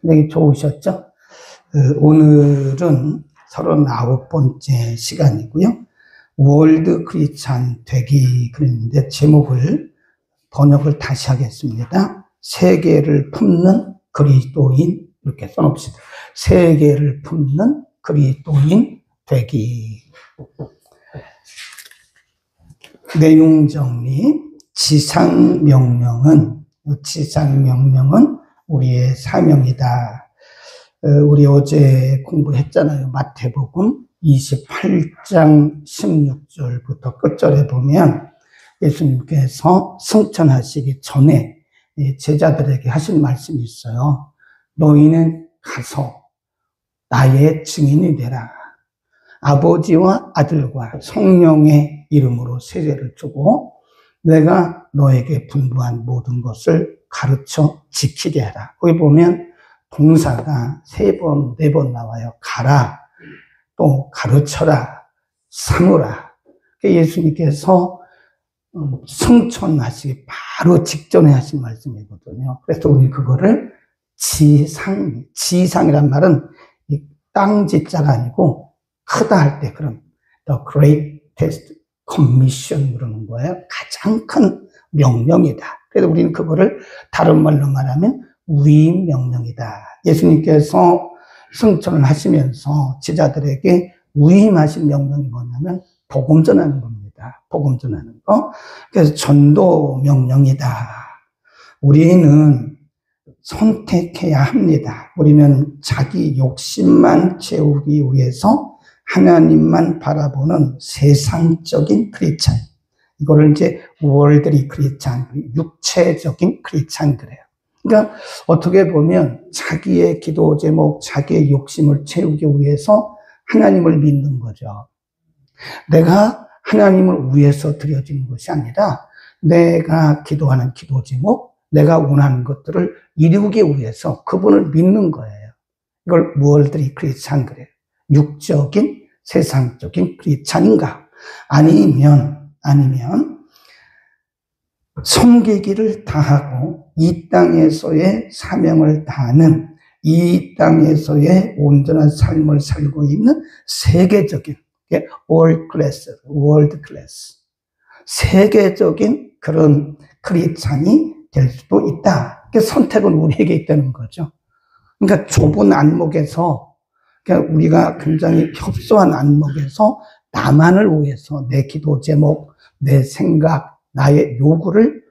굉장히 좋으셨죠? 오늘은 39번째 시간이고요. 월드 크리스찬 되기 그랬는데 제목을 번역을 다시 하겠습니다. 세계를 품는 그리스도인 이렇게 써놓읍시다. 세계를 품는 그리스도인 되기. 내용 정리. 지상명령은 우리의 사명이다. 우리 어제 공부했잖아요. 마태복음 28장 16절부터 끝절에 보면 예수님께서 승천하시기 전에 제자들에게 하신 말씀이 있어요. 너희는 가서 나의 증인이 되라. 아버지와 아들과 성령의 이름으로 세례를 주고 내가 너에게 분부한 모든 것을 가르쳐 지키게 하라. 거기 보면 동사가 3번, 4번 나와요. 가라, 또 가르쳐라, 삼으라. 예수님께서 승천하시기 바로 직전에 하신 말씀이거든요. 그래서 우리 그거를 지상이란 말은 땅 지자가 아니고 크다 할 때 그런 the greatest commission 그러는 거예요. 가장 큰 명령이다. 그래서 우리는 그거를 다른 말로 말하면 위임명령이다. 예수님께서 승천을 하시면서 제자들에게 위임하신 명령이 뭐냐면 복음 전하는 겁니다. 복음 전하는 거. 그래서 전도 명령이다. 우리는 선택해야 합니다. 우리는 자기 욕심만 채우기 위해서 하나님만 바라보는 세상적인 크리스찬. 이거를 이제 월드리 크리스찬, 육체적인 크리스찬 그래요. 그러니까 어떻게 보면 자기의 기도 제목, 자기의 욕심을 채우기 위해서 하나님을 믿는 거죠. 내가 하나님을 위해서 드려지는 것이 아니라 내가 기도하는 기도 제목, 내가 원하는 것들을 이루기 위해서 그분을 믿는 거예요. 이걸 월드리 크리스찬 그래요. 육적인 세상적인 크리스찬인가? 아니면 섬기기를 다하고 이 땅에서의 사명을 다하는 이 땅에서의 온전한 삶을 살고 있는 세계적인 월드 클래스 세계적인 그런 크리스찬이 될 수도 있다. 선택은 우리에게 있다는 거죠. 그러니까 좁은 안목에서 그러니까 우리가 굉장히 협소한 안목에서 나만을 위해서 내 기도 제목, 내 생각, 나의 요구를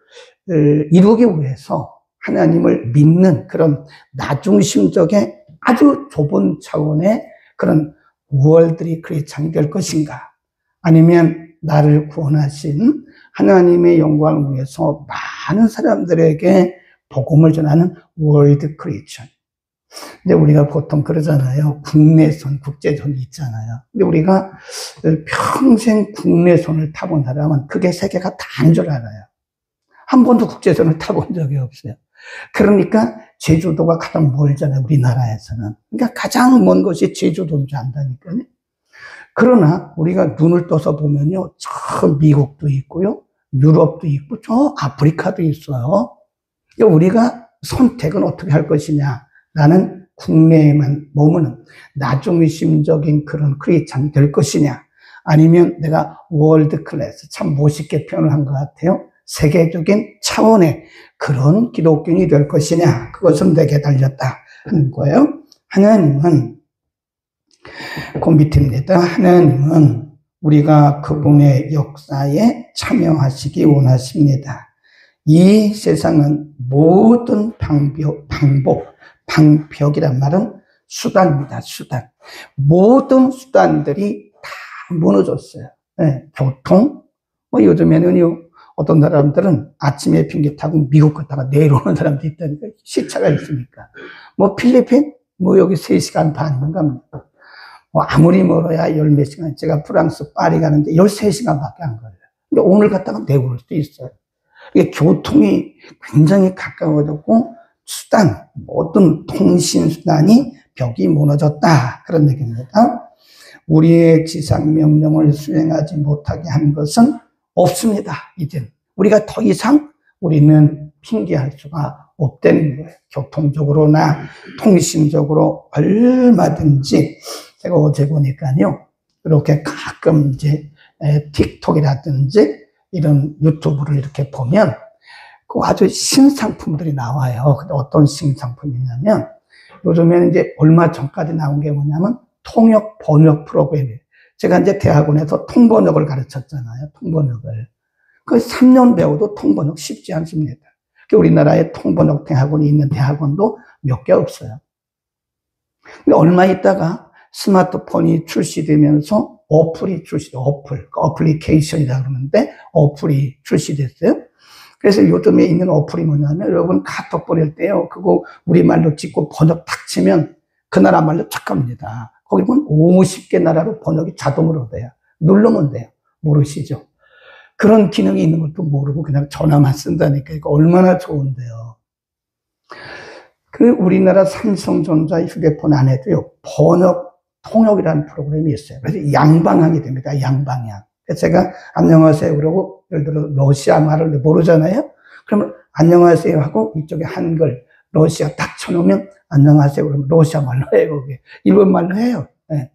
이루기 위해서 하나님을 믿는 그런 나중심적인 아주 좁은 차원의 그런 월드리 크리스찬이 될 것인가? 아니면 나를 구원하신 하나님의 영광을 위해서 많은 사람들에게 복음을 전하는 월드 크리스찬. 근데 우리가 보통 그러잖아요. 국내선, 국제선이 있잖아요. 근데 우리가 평생 국내선을 타본 사람은 그게 세계가 다인 줄 알아요. 한 번도 국제선을 타본 적이 없어요. 그러니까 제주도가 가장 멀잖아요. 우리나라에서는. 그러니까 가장 먼 것이 제주도인 줄 안다니까요. 그러나 우리가 눈을 떠서 보면요. 저 미국도 있고요. 유럽도 있고 저 아프리카도 있어요. 그러니까 우리가 선택은 어떻게 할 것이냐. 나는 국내에만 머무는 나중심적인 그런 크리스찬이 될 것이냐 아니면 내가 월드 클래스 참 멋있게 표현을 한 것 같아요. 세계적인 차원의 그런 기독교인이 될 것이냐 그것은 내게 달렸다 하는 거예요. 하나님은 그 밑입니다. 하나님은 우리가 그분의 역사에 참여하시기 원하십니다. 이 세상은 모든 방벽이란 말은 수단입니다. 수단. 모든 수단들이 다 무너졌어요. 네, 교통, 요즘에는요, 어떤 사람들은 아침에 비행기 타고 미국 갔다가 내려오는 사람도 있다니까. 시차가 있으니까. 필리핀? 여기 3시간 반인가 갑니다. 아무리 멀어야 10몇 시간. 제가 프랑스 파리 가는데 13시간밖에 안 걸려요. 근데 오늘 갔다가 내려올 수도 있어요. 교통이 굉장히 가까워졌고, 수단, 모든 통신수단이 벽이 무너졌다. 그런 얘기입니다. 우리의 지상명령을 수행하지 못하게 한 것은 없습니다. 이제 우리가 더 이상 우리는 핑계할 수가 없다는 거예요. 교통적으로나 통신적으로 얼마든지. 제가 어제 보니까요, 이렇게 가끔 이제 틱톡이라든지 이런 유튜브를 이렇게 보면 그 아주 신상품들이 나와요. 근데 어떤 신상품이냐면 요즘에는 이제 얼마 전까지 나온 게 뭐냐면 통역 번역 프로그램이에요. 제가 이제 대학원에서 통번역을 가르쳤잖아요. 통번역을. 그 3년 배워도 통번역 쉽지 않습니다. 우리나라에 통번역 대학원이 있는 대학원도 몇 개 없어요. 근데 얼마 있다가 스마트폰이 출시되면서 어플이 어플리케이션이라고 그러는데 어플이 출시됐어요. 그래서 요즘에 있는 어플이 뭐냐면 여러분 카톡 보낼 때요. 그거 우리말로 찍고 번역 탁 치면 그 나라 말로 탁 갑니다. 거기 보면 50개 나라로 번역이 자동으로 돼요. 누르면 돼요. 모르시죠? 그런 기능이 있는 것도 모르고 그냥 전화만 쓴다니까 이거 얼마나 좋은데요. 그 우리나라 삼성전자 휴대폰 안에도요. 통역이라는 프로그램이 있어요. 그래서 양방향이 됩니다. 양방향. 그래서 제가 안녕하세요 그러고 예를 들어 러시아 말을 모르잖아요. 그러면 안녕하세요 하고 이쪽에 한글 러시아 딱 쳐놓으면 안녕하세요 그러면 러시아 말로 해요. 그게 일본 말로 해요. 네.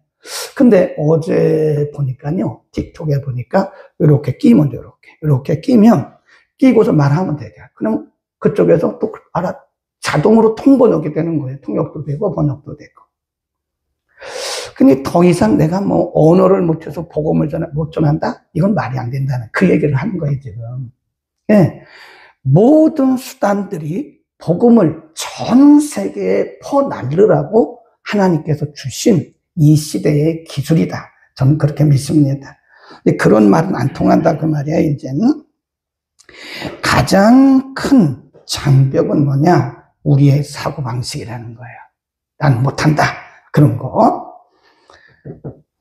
근데 어제 보니까요, 틱톡에 보니까 이렇게 끼면 돼요. 이렇게 끼면 끼고서 말하면 돼요. 그럼 그쪽에서 또 자동으로 통번역이 되는 거예요. 통역도 되고 번역도 되고. 근데 더 이상 내가 뭐 언어를 못해서 복음을 못 전한다? 이건 말이 안 된다는 그 얘기를 하는 거예요, 지금. 예. 모든 수단들이 복음을 전 세계에 퍼날르라고 하나님께서 주신 이 시대의 기술이다. 저는 그렇게 믿습니다. 근데 그런 말은 안 통한다, 그 말이야, 이제는. 가장 큰 장벽은 뭐냐? 우리의 사고방식이라는 거예요. 난 못한다. 그런 거.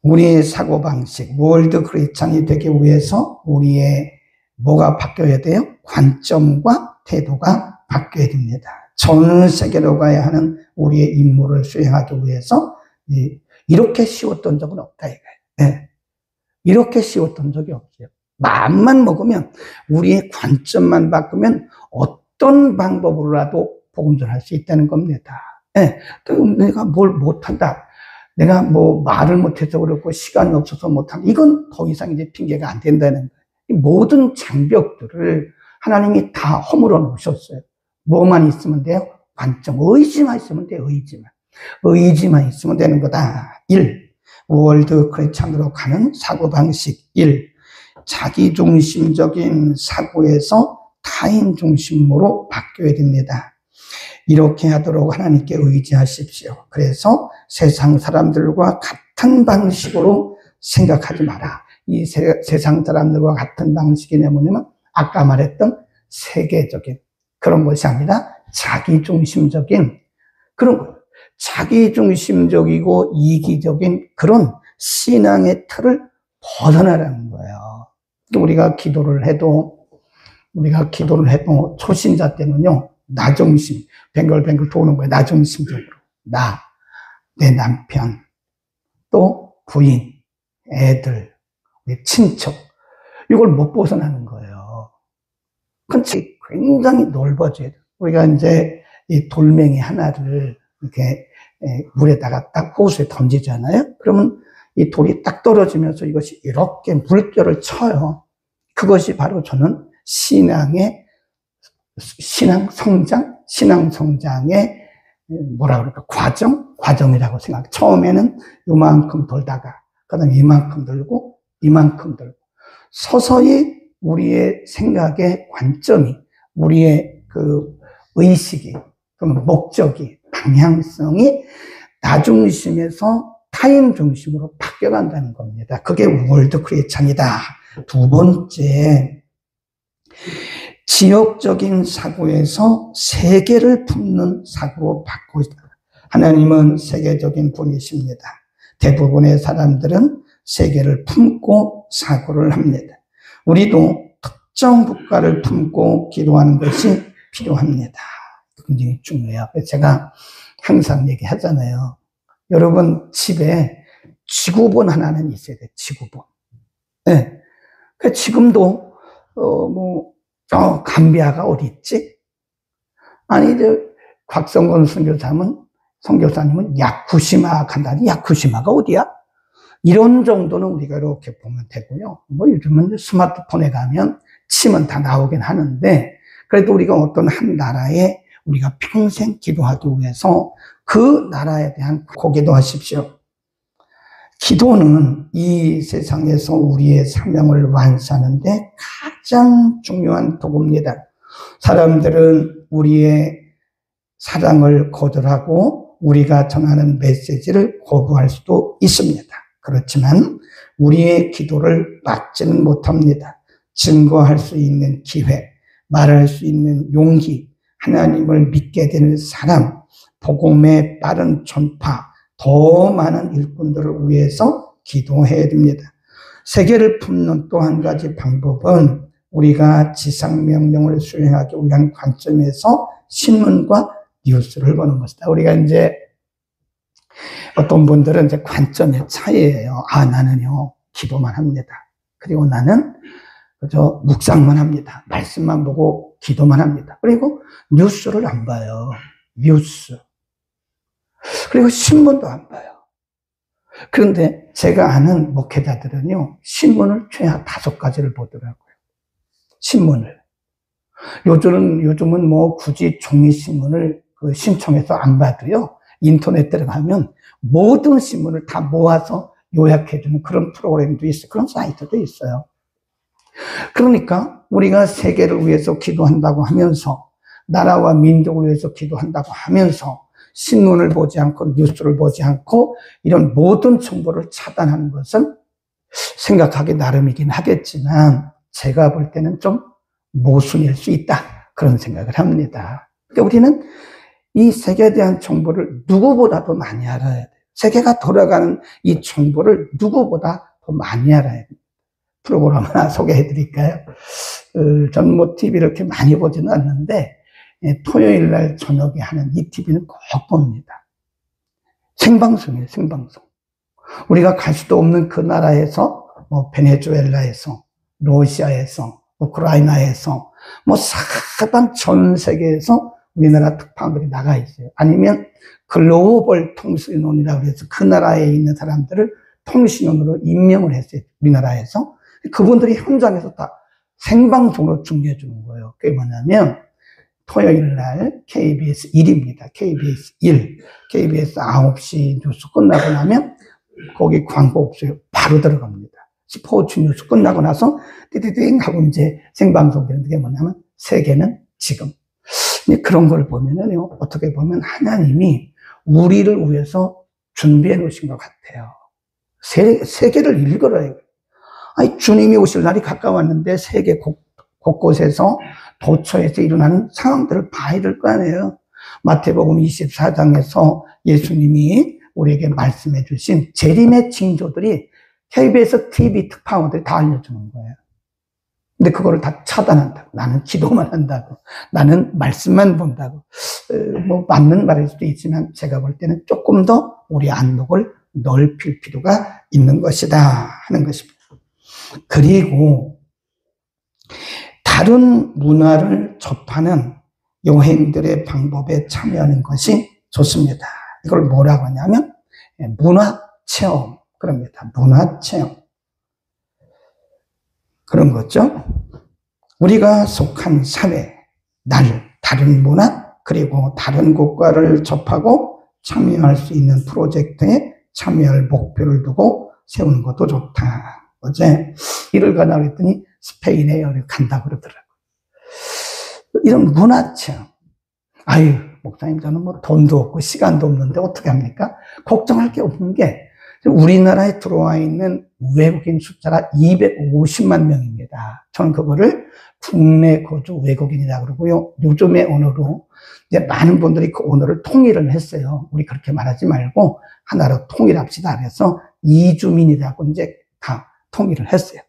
우리의 사고방식, 월드 크리스찬이 되기 위해서 우리의 뭐가 바뀌어야 돼요? 관점과 태도가 바뀌어야 됩니다. 전 세계로 가야 하는 우리의 임무를 수행하기 위해서 이렇게 쉬웠던 적은 없다 이거예요. 네. 이렇게 쉬웠던 적이 없어요. 마음만 먹으면 우리의 관점만 바꾸면 어떤 방법으로라도 복음 전할 수 있다는 겁니다. 네. 내가 뭘 못한다. 내가 뭐 말을 못해서 그렇고 시간이 없어서 못한다. 이건 더 이상 이제 핑계가 안 된다는 거예요. 모든 장벽들을 하나님이 다 허물어 놓으셨어요. 뭐만 있으면 돼요? 관점, 의지만 있으면 돼요. 의지만 있으면 되는 거다. 1. 월드 크리스찬으로 가는 사고방식 1. 자기중심적인 사고에서 타인중심으로 바뀌어야 됩니다. 이렇게 하도록 하나님께 의지하십시오. 그래서 세상 사람들과 같은 방식으로 생각하지 마라. 이 세상 사람들과 같은 방식이 뭐냐면 아까 말했던 세계적인 그런 것이 아니라 자기중심적인 그런 것. 자기중심적이고 이기적인 그런 신앙의 틀을 벗어나라는 거예요. 우리가 기도를 해도 초신자 때는요, 나 중심, 뱅글뱅글 도는 거예요. 나 중심적으로. 나, 내 남편, 또 부인, 애들, 친척. 이걸 못 벗어나는 거예요. 근데 굉장히 넓어져야 돼요. 우리가 이제 이 돌멩이 하나를 이렇게 물에다가 딱 호수에 던지잖아요. 그러면 이 돌이 딱 떨어지면서 이것이 이렇게 물결을 쳐요. 그것이 바로 저는 신앙 성장의 뭐라 그럴까 과정이라고 생각해요. 처음에는 요만큼 돌다가 그다음에 이만큼 들고 이만큼 들고 서서히 우리의 생각의 관점이 우리의 그 의식이 또는 목적이 방향성이 나 중심에서 타인 중심으로 바뀌어간다는 겁니다. 그게 월드 크리스찬이다. 두 번째, 지역적인 사고에서 세계를 품는 사고로 바꾸고 있다. 하나님은 세계적인 분이십니다. 대부분의 사람들은 세계를 품고 사고를 합니다. 우리도 특정 국가를 품고 기도하는 것이 필요합니다. 굉장히 중요해요. 제가 항상 얘기하잖아요. 여러분 집에 지구본 하나는 있어야 돼요. 지구본. 네. 지금도 감비아가 어디 있지? 아니, 곽성건 선교사님은 야쿠시마 간다니, 야쿠시마가 어디야? 이런 정도는 우리가 이렇게 보면 되고요. 뭐 요즘은 스마트폰에 가면 치면 다 나오긴 하는데, 그래도 우리가 어떤 한 나라에 우리가 평생 기도하기 위해서 그 나라에 대한 고기도 하십시오. 기도는 이 세상에서 우리의 사명을 완수하는데 가장 중요한 도구입니다. 사람들은 우리의 사랑을 거절하고 우리가 전하는 메시지를 거부할 수도 있습니다. 그렇지만 우리의 기도를 막지는 못합니다. 증거할 수 있는 기회, 말할 수 있는 용기, 하나님을 믿게 되는 사람, 복음의 빠른 전파, 더 많은 일꾼들을 위해서 기도해야 됩니다. 세계를 품는 또 한 가지 방법은 우리가 지상명령을 수행하기 위한 관점에서 신문과 뉴스를 보는 것이다. 우리가 이제 어떤 분들은 이제 관점의 차이예요. 아, 나는요, 기도만 합니다. 그리고 나는 그저 묵상만 합니다. 말씀만 보고 기도만 합니다. 그리고 뉴스를 안 봐요. 뉴스. 그리고 신문도 안 봐요. 그런데 제가 아는 목회자들은요, 신문을 최하 5가지를 보더라고요. 신문을. 요즘은 뭐 굳이 종이신문을 신청해서 안 봐도요, 인터넷 들어가면 모든 신문을 다 모아서 요약해주는 그런 프로그램도 있어요. 그런 사이트도 있어요. 그러니까 우리가 세계를 위해서 기도한다고 하면서, 나라와 민족을 위해서 기도한다고 하면서 신문을 보지 않고 뉴스를 보지 않고 이런 모든 정보를 차단하는 것은 생각하기 나름이긴 하겠지만 제가 볼 때는 좀 모순일 수 있다, 그런 생각을 합니다. 그러니까 우리는 이 세계에 대한 정보를 누구보다도 많이 알아야 돼요. 세계가 돌아가는 이 정보를 누구보다 더 많이 알아야 돼요. 프로그램 하나 소개해 드릴까요? 저는 뭐 TV를 이렇게 많이 보지는 않는데 토요일 날 저녁에 하는 이 TV는 꼭 봅니다. 생방송이에요, 생방송. 우리가 갈 수도 없는 그 나라에서, 뭐 베네수엘라에서, 러시아에서, 우크라이나에서, 뭐 사방 전 세계에서 우리나라 특파원들이 나가 있어요. 아니면 글로벌 통신원이라고 해서 그 나라에 있는 사람들을 통신원으로 임명을 했어요, 우리나라에서. 그분들이 현장에서 다 생방송으로 중계해 주는 거예요. 그게 뭐냐면 토요일 날 KBS 1입니다. KBS 1. KBS 9시 뉴스 끝나고 나면 거기 광고 없어요. 바로 들어갑니다. 스포츠 뉴스 끝나고 나서 띠띠띵 하고 이제 생방송 되는 게 뭐냐면 세계는 지금. 그런 걸 보면은요, 어떻게 보면 하나님이 우리를 위해서 준비해 놓으신 것 같아요. 세계를 읽어라요. 아니, 주님이 오실 날이 가까웠는데 세계 곳곳에서 도처에서 일어나는 상황들을 봐야 될 거 아니에요. 마태복음 24장에서 예수님이 우리에게 말씀해 주신 재림의 징조들이 KBS TV 특파원들이 다 알려주는 거예요. 근데 그거를 다 차단한다고. 나는 기도만 한다고. 나는 말씀만 본다고. 뭐 맞는 말일 수도 있지만 제가 볼 때는 조금 더 우리 안목을 넓힐 필요가 있는 것이다 하는 것입니다. 그리고 다른 문화를 접하는 여행들의 방법에 참여하는 것이 좋습니다. 이걸 뭐라고 하냐면 문화체험, 그럽니다. 문화체험. 그런 거죠. 우리가 속한 사회, 다른 문화, 그리고 다른 국가를 접하고 참여할 수 있는 프로젝트에 참여할 목표를 두고 세우는 것도 좋다. 어제 일을 가나 그랬더니 스페인에 간다고 그러더라고요. 이런 문화체험. 아유, 목사님, 저는 뭐 돈도 없고 시간도 없는데 어떻게 합니까? 걱정할 게 없는 게 우리나라에 들어와 있는 외국인 숫자가 250만 명입니다. 저는 그거를 국내 거주 외국인이라고 그러고요. 요즘의 언어로 이제 많은 분들이 그 언어를 통일을 했어요. 우리 그렇게 말하지 말고 하나로 통일합시다. 그래서 이주민이라고 이제 다 통일을 했어요.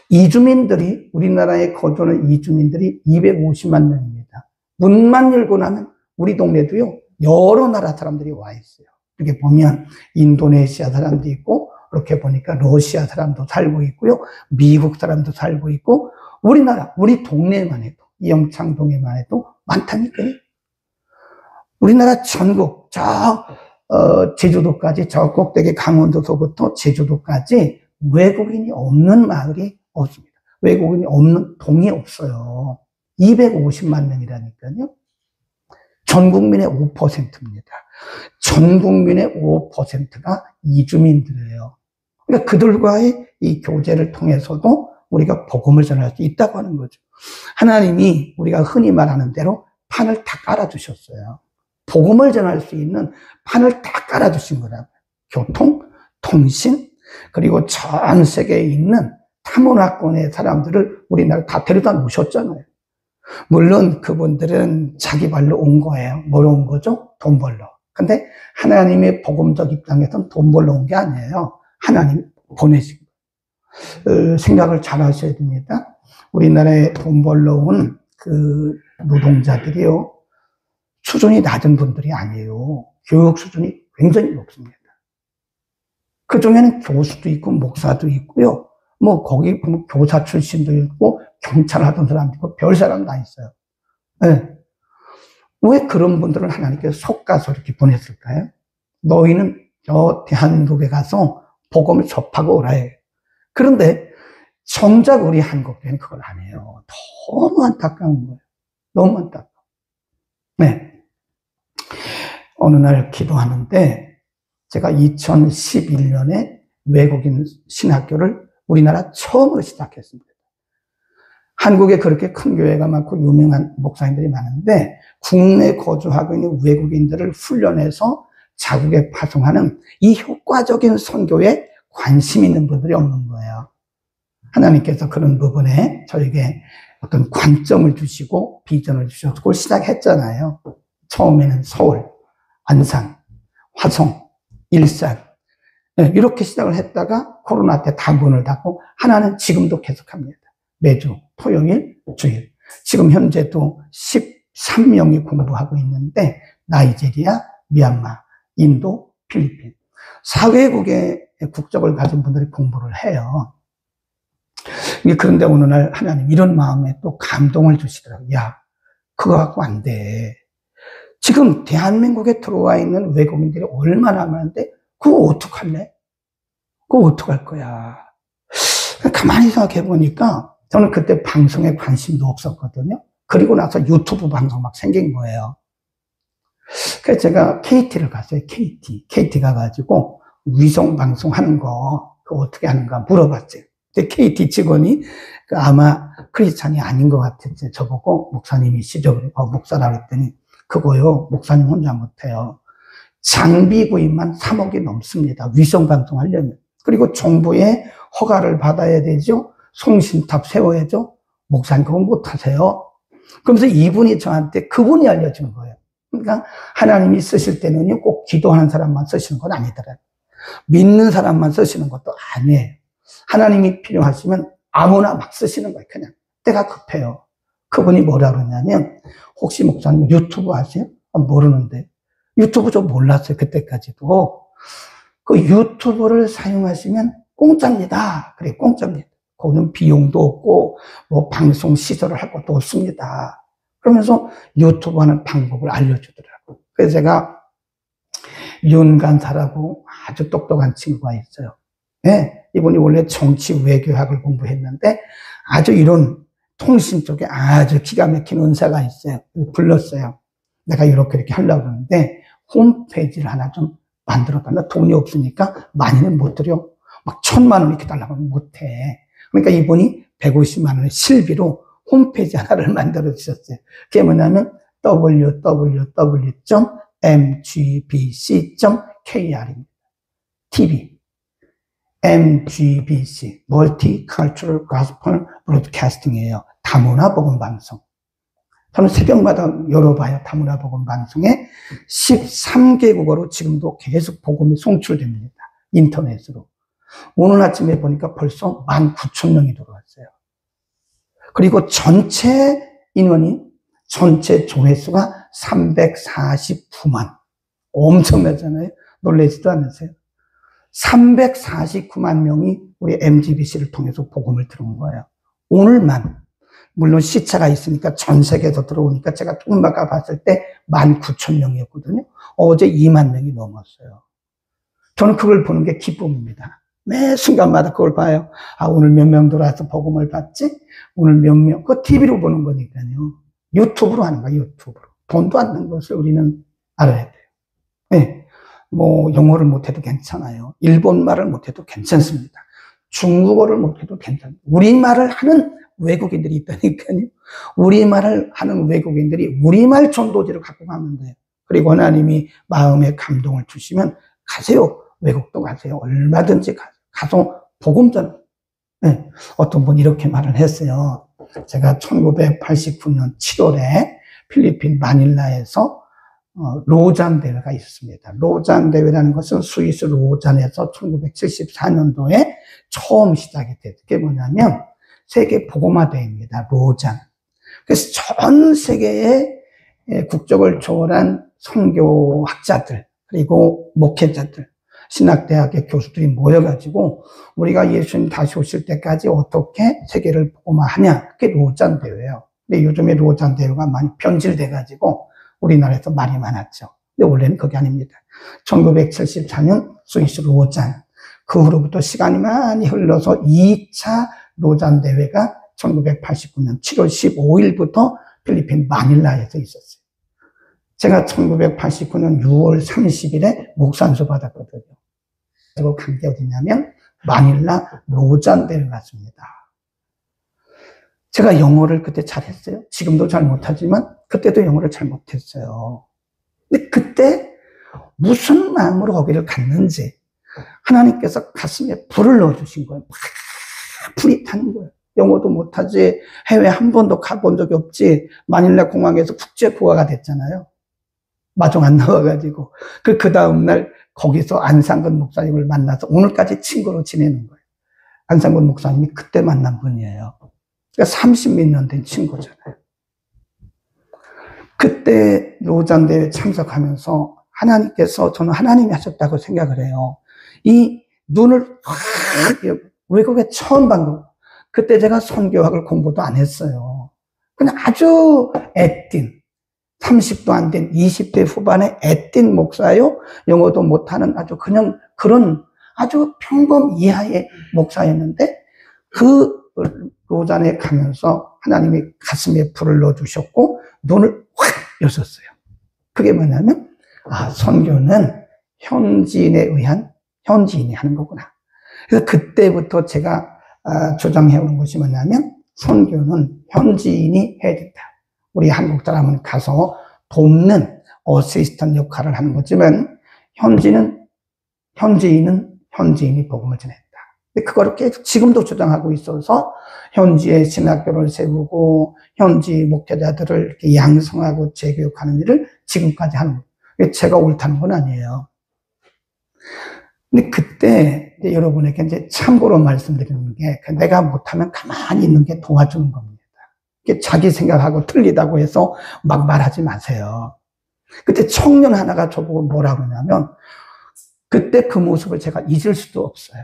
이주민들이, 우리나라에 거주하는 이주민들이 250만 명입니다. 문만 열고 나면 우리 동네도요, 여러 나라 사람들이 와 있어요. 이렇게 보면 인도네시아 사람도 있고, 이렇게 보니까 러시아 사람도 살고 있고요, 미국 사람도 살고 있고, 우리나라, 우리 동네만 해도, 이영창동에만 해도 많다니까요. 우리나라 전국, 제주도까지, 저 꼭대기 강원도서부터 제주도까지 외국인이 없는 마을이 없습니다. 외국인이 없는 동이 없어요. 250만 명이라니까요. 전 국민의 5%입니다. 전 국민의 5%가 이주민들이에요. 그러니까 그들과의 이 교제를 통해서도 우리가 복음을 전할 수 있다고 하는 거죠. 하나님이 우리가 흔히 말하는 대로 판을 다 깔아주셨어요. 복음을 전할 수 있는 판을 다 깔아주신 거라고요. 교통, 통신, 그리고 전 세계에 있는 타문화권의 사람들을 우리나라 다 데려다 놓으셨잖아요. 물론 그분들은 자기 발로 온 거예요. 뭐로 온 거죠? 돈 벌러. 근데 하나님의 복음적 입장에서는 돈 벌러 온 게 아니에요. 하나님 보내신 거예요. 생각을 잘 하셔야 됩니다. 우리나라에 돈 벌러 온 그 노동자들이요, 수준이 낮은 분들이 아니에요. 교육 수준이 굉장히 높습니다. 그 중에는 교수도 있고 목사도 있고요. 거기 교사 출신도 있고 경찰 하던 사람도 있고 별 사람 다 있어요. 네. 왜 그런 분들을 하나님께서 속가서 이렇게 보냈을까요? 너희는 저 대한민국에 가서 복음을 접하고 오라 해요. 그런데 정작 우리 한국에는 그걸 안 해요. 너무 안타까운 거예요. 너무 안타까워. 네. 어느 날 기도하는데 제가 2011년에 외국인 신학교를 우리나라 처음으로 시작했습니다. 한국에 그렇게 큰 교회가 많고 유명한 목사님들이 많은데 국내 거주하고 있는 외국인들을 훈련해서 자국에 파송하는 이 효과적인 선교에 관심 있는 분들이 없는 거예요. 하나님께서 그런 부분에 저에게 어떤 관점을 주시고 비전을 주셔서 그걸 시작했잖아요. 처음에는 서울, 안산, 화성, 일산 이렇게 시작을 했다가 코로나 때 다 문을 닫고 하나는 지금도 계속합니다. 매주 토요일, 주일. 지금 현재도 13명이 공부하고 있는데 나이지리아, 미얀마, 인도, 필리핀 4개국의 국적을 가진 분들이 공부를 해요. 그런데 어느 날 하나님 이런 마음에 또 감동을 주시더라고요. 야, 그거 갖고 안 돼. 지금 대한민국에 들어와 있는 외국인들이 얼마나 많은데 그거 어떡할래? 그거 어떡할 거야? 가만히 생각해 보니까 저는 그때 방송에 관심도 없었거든요. 그리고 나서 유튜브 방송 막 생긴 거예요. 그래서 제가 KT를 갔어요. KT 가가지고 위성 방송 하는 거 그거 어떻게 하는가 물어봤어요. 근데 KT 직원이 아마 크리스찬이 아닌 것 같았어요. 저보고 목사님이시죠? 그리고 목사라고 했더니 그거요 목사님 혼자 못해요. 장비 구입만 3억이 넘습니다. 위성 방송 하려면. 그리고 정부의 허가를 받아야 되죠. 송신탑 세워야죠. 목사님 그건 못하세요. 그러면서 이분이 저한테 그분이 알려준 거예요. 그러니까 하나님이 쓰실 때는요 꼭 기도하는 사람만 쓰시는 건 아니더라고요. 믿는 사람만 쓰시는 것도 아니에요. 하나님이 필요하시면 아무나 막 쓰시는 거예요. 그냥 때가 급해요. 그분이 뭐라 그러냐면 혹시 목사님 유튜브 아세요? 모르는데 유튜브 좀 몰랐어요. 그때까지도. 그 유튜브를 사용하시면 공짜입니다. 그래 공짜입니다. 거기는 비용도 없고 뭐 방송 시설을 할 것도 없습니다. 그러면서 유튜브 하는 방법을 알려주더라고요. 그래서 제가 윤간사라고 아주 똑똑한 친구가 있어요. 네, 이분이 원래 정치 외교학을 공부했는데 아주 이런 통신 쪽에 아주 기가 막힌 은사가 있어요. 불렀어요. 내가 이렇게 하려고 하는데 홈페이지를 하나 좀 만들어달라. 나 돈이 없으니까 많이는 못 드려. 막 1,000만 원 이렇게 달라고 하면 못해. 그러니까 이분이 150만 원의 실비로 홈페이지 하나를 만들어 주셨어요. 그게 뭐냐면 www.mgbc.kr입니다. TV. MGBC, Multicultural Gospel Broadcasting이에요. 다문화 복음 방송. 저는 새벽마다 열어봐요. 다문화 복음 방송에 13개국어로 지금도 계속 복음이 송출됩니다. 인터넷으로. 오늘 아침에 보니까 벌써 19,000명이 들어왔어요. 그리고 전체 인원이, 전체 조회수가 349만. 엄청나잖아요. 놀라지도 않으세요? 349만 명이 우리 MGBC를 통해서 복음을 들은 거예요. 오늘만. 물론 시차가 있으니까 전 세계에서 들어오니까 제가 조금 아까 봤을 때 19,000명이었거든요. 어제 2만 명이 넘었어요. 저는 그걸 보는 게 기쁨입니다. 매 순간마다 그걸 봐요. 아, 오늘 몇 명 들어와서 복음을 받지? 오늘 몇 명, 그거 TV로 보는 거니까요. 유튜브로 하는 거야, 유튜브로. 돈도 안 드는 것을 우리는 알아야 돼요. 네. 뭐, 영어를 못해도 괜찮아요. 일본말을 못해도 괜찮습니다. 중국어를 못해도 괜찮아요. 우리말을 하는 외국인들이 있다니까요. 우리말을 하는 외국인들이 우리말 전도지를 갖고 가면 돼요. 그리고 하나님이 마음에 감동을 주시면 가세요. 외국도 가세요. 얼마든지 가서 복음 전. 네. 어떤 분이 이렇게 말을 했어요. 제가 1989년 7월에 필리핀 마닐라에서 로잔 대회가 있었습니다. 로잔 대회라는 것은 스위스 로잔에서 1974년도에 처음 시작이 됐어요. 그게 뭐냐면 세계 복음화 대회입니다. 로잔. 그래서 전 세계의 국적을 초월한 선교학자들 그리고 목회자들, 신학대학의 교수들이 모여가지고 우리가 예수님 다시 오실 때까지 어떻게 세계를 복음화하냐. 그게 로잔 대회예요. 근데 요즘에 로잔 대회가 많이 변질돼가지고 우리나라에서 말이 많았죠. 근데 원래는 그게 아닙니다. 1974년 스위스 로잔. 그 후로부터 시간이 많이 흘러서 2차 로잔 대회가 1989년 7월 15일부터 필리핀 마닐라에서 있었어요. 제가 1989년 6월 30일에 목산소 받았거든요. 그리고 간 게 어디냐면 마닐라 로잔 대회 갔습니다. 제가 영어를 그때 잘했어요. 지금도 잘 못하지만 그때도 영어를 잘 못했어요. 근데 그때 무슨 마음으로 거기를 갔는지 하나님께서 가슴에 불을 넣어주신 거예요. 막 불이 타는 거예요. 영어도 못하지, 해외 한 번도 가본 적이 없지, 마닐라 공항에서 국제부하가 됐잖아요. 마중 안 나와가지고. 그 다음날 거기서 안상근 목사님을 만나서 오늘까지 친구로 지내는 거예요. 안상근 목사님이 그때 만난 분이에요. 그러니까 30몇 년 된 친구잖아요. 그때 로잔 대회 참석하면서 하나님께서, 저는 하나님이 하셨다고 생각을 해요. 이 눈을 확, 외국에 처음 본 거. 그때 제가 선교학을 공부도 안 했어요. 그냥 아주 애띤, 30도 안 된 20대 후반의 애띤 목사요. 영어도 못하는 아주 그냥 그런 아주 평범 이하의 목사였는데 그 로잔에 가면서 하나님이 가슴에 불을 넣어주셨고 눈을 확 여셨어요. 그게 뭐냐면 아, 선교는 현지인에 의한 현지인이 하는 거구나. 그래서 그때부터 제가 주장해오는 것이 뭐냐면 선교는 현지인이 해야 된다. 우리 한국 사람은 가서 돕는 어시스턴트 역할을 하는 거지만 현지인이 복음을 전했다. 근데 그거를 계속 지금도 주장하고 있어서 현지의 신학교를 세우고 현지 목회자들을 이렇게 양성하고 재교육하는 일을 지금까지 하는 거예요. 제가 옳다는 건 아니에요. 근데 그때 이제 여러분에게 이제 참고로 말씀드리는 게 내가 못하면 가만히 있는 게 도와주는 겁니다. 자기 생각하고 틀리다고 해서 막 말하지 마세요. 그때 청년 하나가 저보고 뭐라고 하냐면 그때 그 모습을 제가 잊을 수도 없어요.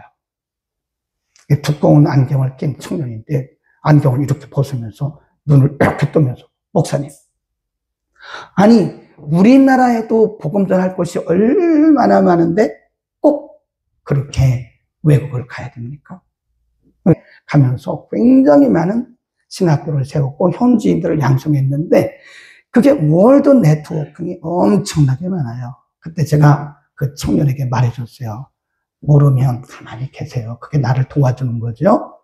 두꺼운 안경을 낀 청년인데 안경을 이렇게 벗으면서 눈을 이렇게 뜨면서 목사님, 아니 우리나라에도 복음 전할 곳이 얼마나 많은데 꼭 그렇게 외국을 가야 됩니까? 가면서 굉장히 많은 신학교를 세웠고 현지인들을 양성했는데 그게 월드 네트워킹이 엄청나게 많아요. 그때 제가 그 청년에게 말해줬어요. 모르면 가만히 계세요. 그게 나를 도와주는 거죠.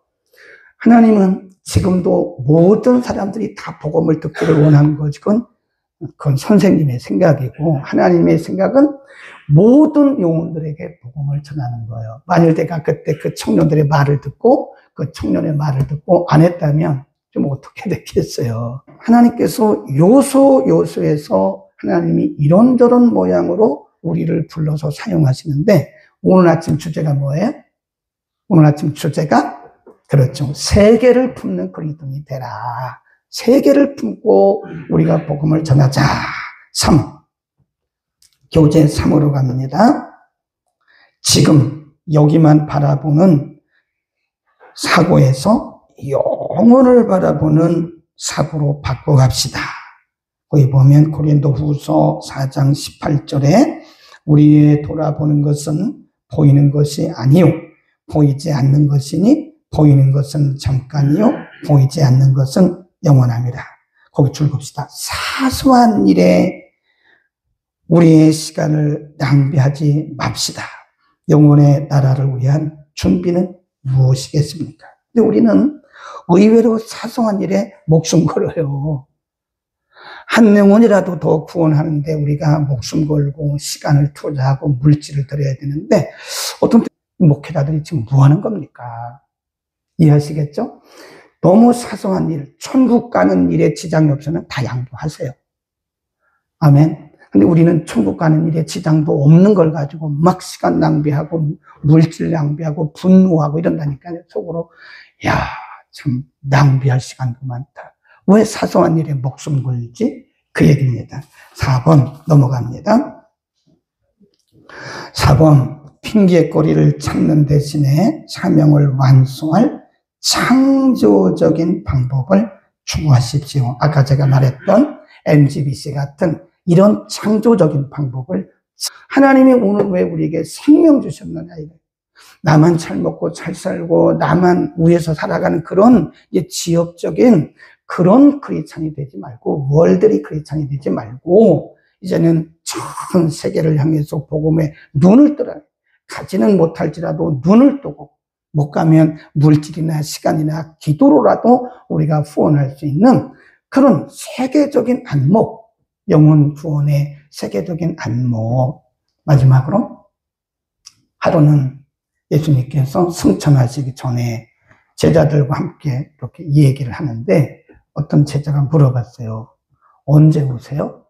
하나님은 지금도 모든 사람들이 다 복음을 듣기를 원하는 거지. 그건 선생님의 생각이고 하나님의 생각은 모든 영혼들에게 복음을 전하는 거예요. 만일 내가 그때 그 청년들의 말을 듣고 그 청년의 말을 듣고 안 했다면 좀 어떻게 됐겠어요. 하나님께서 요소에서 하나님이 이런저런 모양으로 우리를 불러서 사용하시는데 오늘 아침 주제가 뭐예요? 오늘 아침 주제가 그렇죠. 세계를 품는 그리스도인이 되라. 세계를 품고 우리가 복음을 전하자. 3. 교재 3으로 갑니다. 지금 여기만 바라보는 사고에서 영혼을 바라보는 사고로 바꿔갑시다. 거기 보면 고린도후서 4장 18절에 우리의 돌아보는 것은 보이는 것이 아니요 보이지 않는 것이니 보이는 것은 잠깐이요 보이지 않는 것은 영원합니다. 거기 줄 봅시다. 사소한 일에 우리의 시간을 낭비하지 맙시다. 영혼의 나라를 위한 준비는 무엇이겠습니까? 근데 우리는 의외로 사소한 일에 목숨 걸어요. 한 영혼이라도 더 구원하는데 우리가 목숨 걸고 시간을 투자하고 물질을 들여야 되는데 어떤 목회자들이 지금 뭐 하는 겁니까? 이해하시겠죠? 너무 사소한 일, 천국 가는 일에 지장이 없으면 다 양보하세요. 아멘. 근데 우리는 천국 가는 일에 지장도 없는 걸 가지고 막 시간 낭비하고 물질 낭비하고 분노하고 이런다니까요. 속으로 야, 참 낭비할 시간도 많다. 왜 사소한 일에 목숨 걸지? 그 얘기입니다. 4번 넘어갑니다. 4번 핑계거리를 찾는 대신에 사명을 완수할 창조적인 방법을 추구하십시오. 아까 제가 말했던 MGBC 같은 이런 창조적인 방법을 하나님이 오늘 왜 우리에게 생명 주셨느냐 이거예요. 나만 잘 먹고 잘 살고 나만 위해서 살아가는 그런 지역적인 그런 크리스찬이 되지 말고 월드리 크리스찬이 되지 말고 이제는 전 세계를 향해서 복음에 눈을 뜨라. 가지는 못할지라도 눈을 뜨고 못 가면 물질이나 시간이나 기도로라도 우리가 후원할 수 있는 그런 세계적인 안목, 영혼 구원의 세계적인 안목. 마지막으로 하루는 예수님께서 승천하시기 전에 제자들과 함께 이렇게 이 얘기를 하는데 어떤 제자가 물어봤어요. 언제 오세요?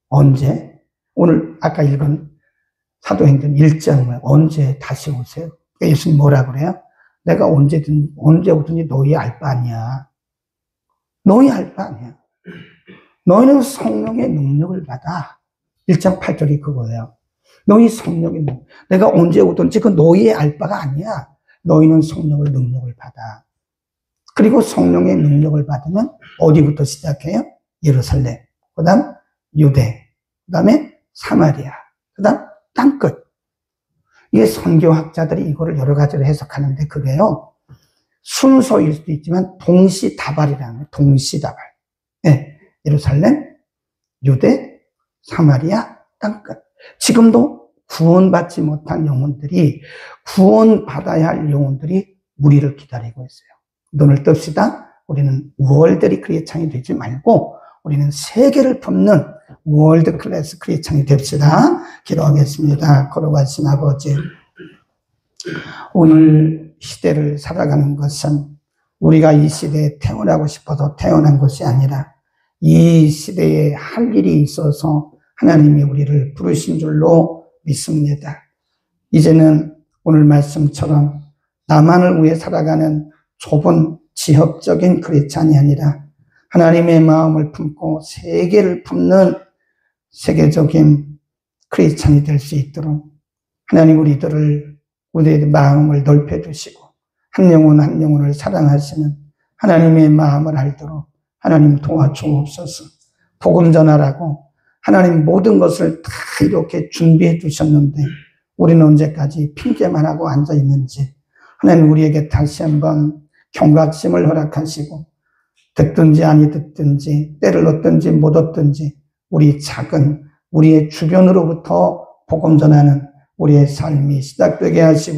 언제? 오늘 아까 읽은 사도행전 1장을 언제 다시 오세요? 예수님 뭐라 그래요? 내가 언제 오든지 너희 알 바 아니야. 너희 알 바 아니야. 너희는 성령의 능력을 받아. 1장 8절이 그거예요. 너희 성령의 능력. 내가 언제 오든지 그 너희의 알 바가 아니야. 너희는 성령의 능력을 받아. 그리고 성령의 능력을 받으면 어디부터 시작해요? 예루살렘, 그 다음 유대, 그 다음에 사마리아, 그 다음 땅끝. 이게 선교학자들이 이거를 여러 가지로 해석하는데 그게요, 순서일 수도 있지만 동시다발이라는 거예요. 동시다발. 네. 예루살렘, 유대, 사마리아, 땅끝. 지금도 구원받지 못한 영혼들이, 구원받아야 할 영혼들이 우리를 기다리고 있어요. 눈을 뜹시다. 우리는 월드리 크리스찬이 되지 말고 우리는 세계를 품는 월드 클래스 크리스찬이 됩시다. 기도하겠습니다. 걸어가신 아버지, 오늘 시대를 살아가는 것은 우리가 이 시대에 태어나고 싶어서 태어난 것이 아니라 이 시대에 할 일이 있어서 하나님이 우리를 부르신 줄로 믿습니다. 이제는 오늘 말씀처럼 나만을 위해 살아가는 좁은 지역적인 크리스찬이 아니라 하나님의 마음을 품고 세계를 품는 세계적인 크리스찬이 될 수 있도록 하나님 우리의 마음을 넓혀주시고 한 영혼 한 영혼을 사랑하시는 하나님의 마음을 알도록 하나님 도와주옵소서. 복음 전하라고 하나님 모든 것을 다 이렇게 준비해 주셨는데 우리는 언제까지 핑계만 하고 앉아 있는지 하나님 우리에게 다시 한번 경각심을 허락하시고 듣든지 아니 듣든지 때를 얻든지 못 얻든지 우리 작은 우리의 주변으로부터 복음 전하는 우리의 삶이 시작되게 하시고